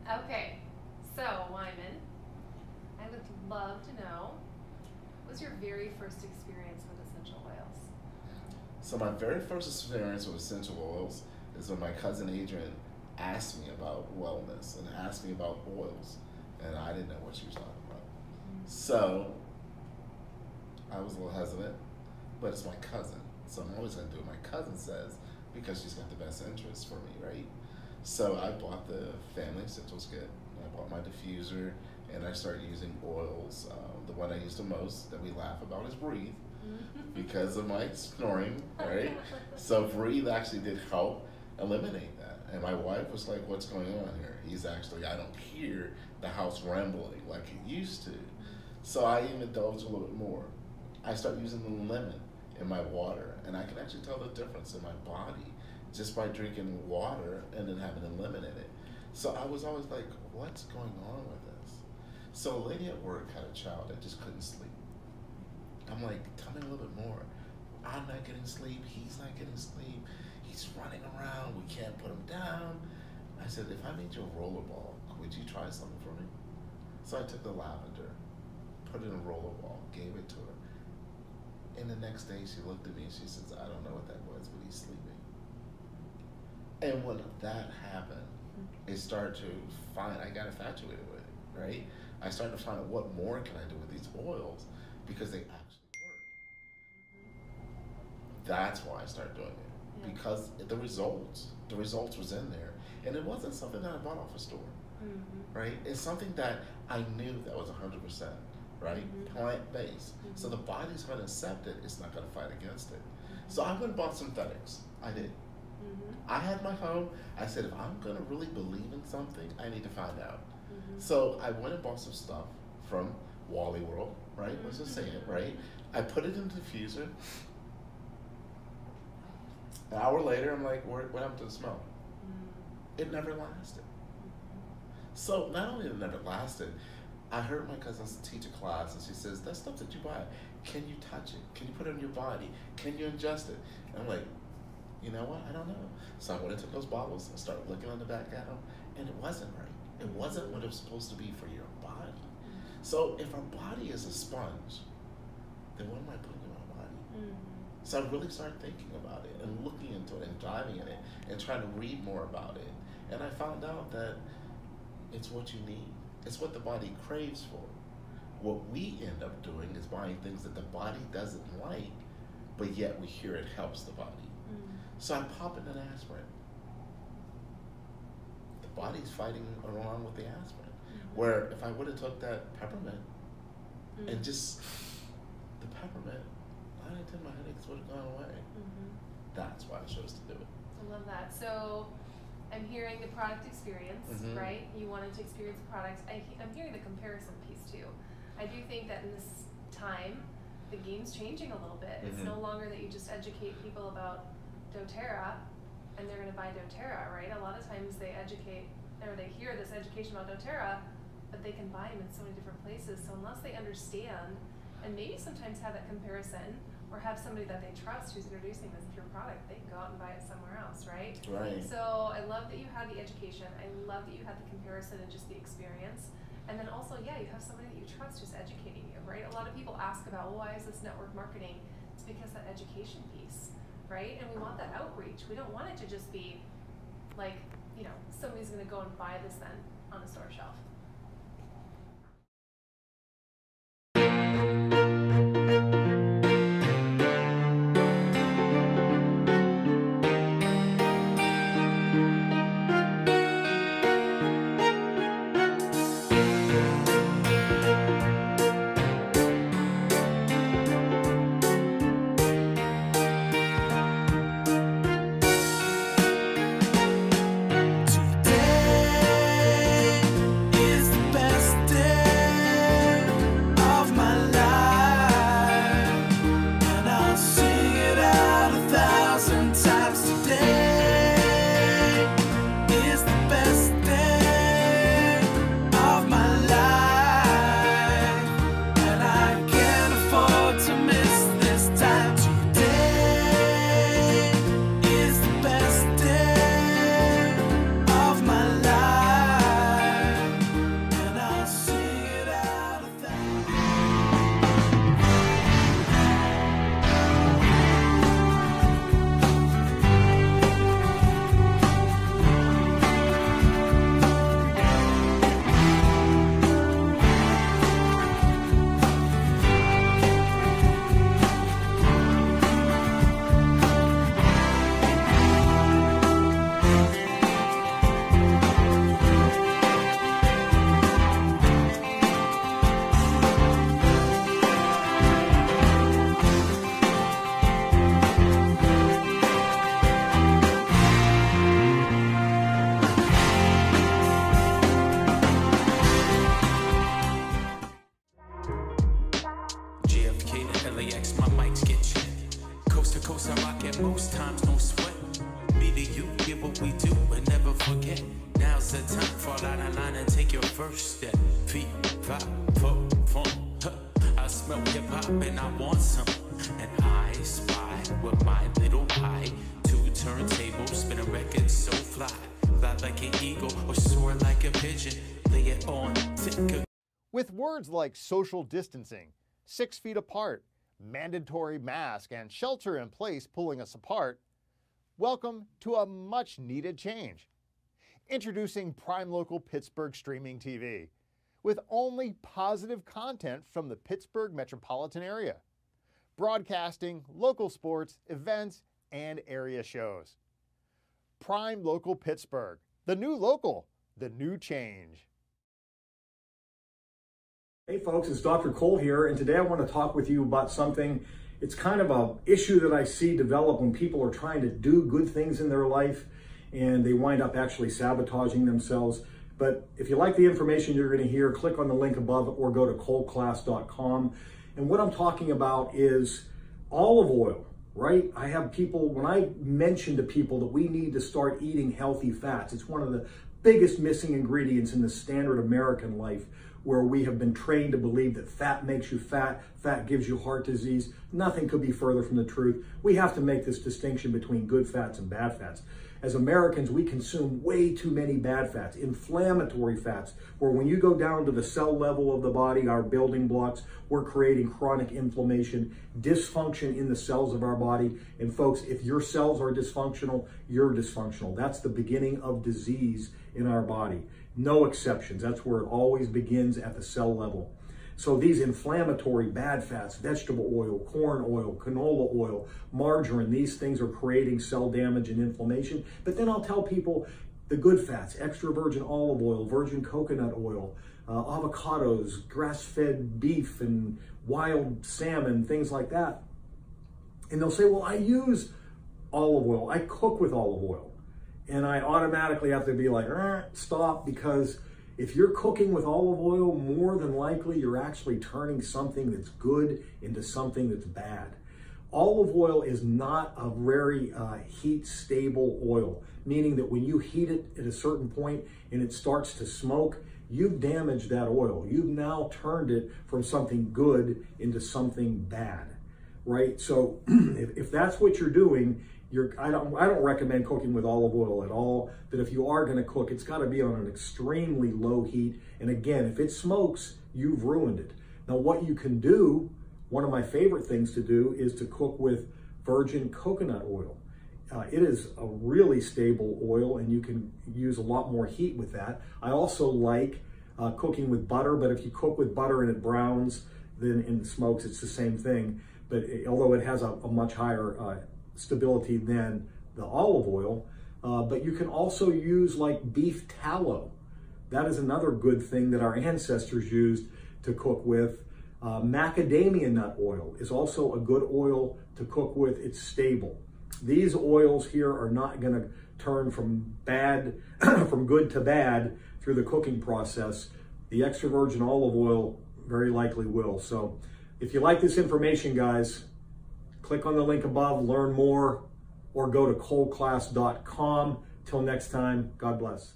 Okay, so Wyman, I would love to know, what was your very first experience with essential oils? So my very first experience with essential oils is when my cousin Adrian asked me about wellness and asked me about oils, and I didn't know what she was talking about. So I was a little hesitant, but it's my cousin, so I'm always going to do what my cousin says because she's got the best interest for me, right? So I bought the family essentials kit. I bought my diffuser, and I started using oils. The one I use the most that we laugh about is Breathe because of my snoring, right? So Breathe actually did help eliminate that. And my wife was like, "What's going on here?" He's actually, I don't hear the house rambling like it used to. So I even indulged a little bit more. I started using the lemon in my water, and I can actually tell the difference in my body just by drinking water and then having a lemon in it. So I was always like, what's going on with this? So a lady at work had a child that just couldn't sleep. I'm like, tell me a little bit more. I'm not getting sleep. He's not getting sleep. He's running around. We can't put him down. I said, if I made you a rollerball, would you try something for me? So I took the lavender, put it in a rollerball, gave it to her. And the next day she looked at me and she says, I don't know what that was, but he's sleeping. And when that happened, it started to find, I got infatuated with it, right? I started to find out what more can I do with these oils because they actually work. That's why I started doing it Yeah. because the results was in there. And it wasn't something that I bought off a store, right? It's something that I knew that was 100%, right? Plant-based. So the body's going to accept it. It's not going to fight against it. So I went and bought synthetics. I did. I had my home. I said, if I'm going to really believe in something, I need to find out. So I went and bought some stuff from Wally World, right? Let's just say it, right? I put it in the diffuser. An hour later, I'm like, what happened to the smell? It never lasted. So not only did it never lasted, I heard my cousin teach a class, and she says, that stuff that you buy, can you touch it? Can you put it in your body? Can you ingest it? And I'm like, you know what? I don't know. So I went into those bottles and started looking on the back at them, and it wasn't right. It wasn't what it was supposed to be for your body. So if our body is a sponge, then what am I putting in my body? So I really started thinking about it and looking into it and diving in it and trying to read more about it. And I found out that it's what you need. It's what the body craves for. What we end up doing is buying things that the body doesn't like, but yet we hear it helps the body. So I pop in an aspirin. The body's fighting along with the aspirin. Where if I would have took that peppermint and just the peppermint, 9 out of 10 my headaches would have gone away. That's why I chose to do it. I love that. So I'm hearing the product experience, right? You wanted to experience the product. I'm hearing the comparison piece too. I do think that in this time, the game's changing a little bit. It's no longer that you just educate people about doTERRA and they're going to buy doTERRA, right? A lot of times they educate, or they hear this education about doTERRA, but they can buy them in so many different places. So unless they understand, and maybe sometimes have that comparison, or have somebody that they trust who's introducing this to your product, they can go out and buy it somewhere else, right? Right. So I love that you had the education. I love that you had the comparison and just the experience. And then also, yeah, you have somebody that you trust who's educating you, right? A lot of people ask about, well, why is this network marketing? It's because that education piece, right? And we want that outreach. We don't want it to just be like, you know, somebody's gonna go and buy this then on the store shelf. Of my life. fall out of line and take your first step. Feet, five, four, four. I smell hip hop and I want some. And I spy with my little eye. Two turntables, spin a record so fly. Fly like an eagle or soar like a pigeon. Lay it on thick. With words like social distancing, 6 feet apart, mandatory mask, and shelter in place pulling us apart, welcome to a much needed change. Introducing Prime Local Pittsburgh Streaming TV, with only positive content from the Pittsburgh metropolitan area, broadcasting local sports, events, and area shows. Prime Local Pittsburgh, the new local, the new change. Hey folks, it's Dr. Cole here, and today I want to talk with you about something. It's kind of an issue that I see develop when people are trying to do good things in their life and they wind up actually sabotaging themselves. But if you like the information you're going to hear, click on the link above or go to coleclass.com. And what I'm talking about is olive oil, right? I have people, when I mention to people that we need to start eating healthy fats, it's one of the biggest missing ingredients in the standard American life, where we have been trained to believe that fat makes you fat, fat gives you heart disease. Nothing could be further from the truth. We have to make this distinction between good fats and bad fats. As Americans, we consume way too many bad fats, inflammatory fats, where when you go down to the cell level of the body, our building blocks, we're creating chronic inflammation, dysfunction in the cells of our body. And folks, if your cells are dysfunctional, you're dysfunctional. That's the beginning of disease in our body. No exceptions. That's where it always begins, at the cell level. So these inflammatory bad fats, vegetable oil, corn oil, canola oil, margarine, these things are creating cell damage and inflammation. But then I'll tell people the good fats, extra virgin olive oil, virgin coconut oil, avocados, grass-fed beef and wild salmon, things like that. And they'll say, well, I use olive oil. I cook with olive oil. And I automatically have to be like, stop, because if you're cooking with olive oil, more than likely you're actually turning something that's good into something that's bad. Olive oil is not a very heat stable oil, meaning that when you heat it at a certain point and it starts to smoke, you've damaged that oil. You've now turned it from something good into something bad, right? So if that's what you're doing, I don't recommend cooking with olive oil at all. But if you are going to cook, it's got to be on an extremely low heat. And again, if it smokes, you've ruined it. Now, what you can do, one of my favorite things to do, is to cook with virgin coconut oil. It is a really stable oil, and you can use a lot more heat with that. I also like cooking with butter, but if you cook with butter and it browns, then in the smokes, it's the same thing. But although it has a much higher stability than the olive oil, but you can also use like beef tallow. That is another good thing that our ancestors used to cook with. Macadamia nut oil is also a good oil to cook with. It's stable. These oils here are not going to turn from from good to bad through the cooking process. The extra virgin olive oil very likely will. So if you like this information, guys, click on the link above, learn more, or go to coleclass.com. Till next time, God bless.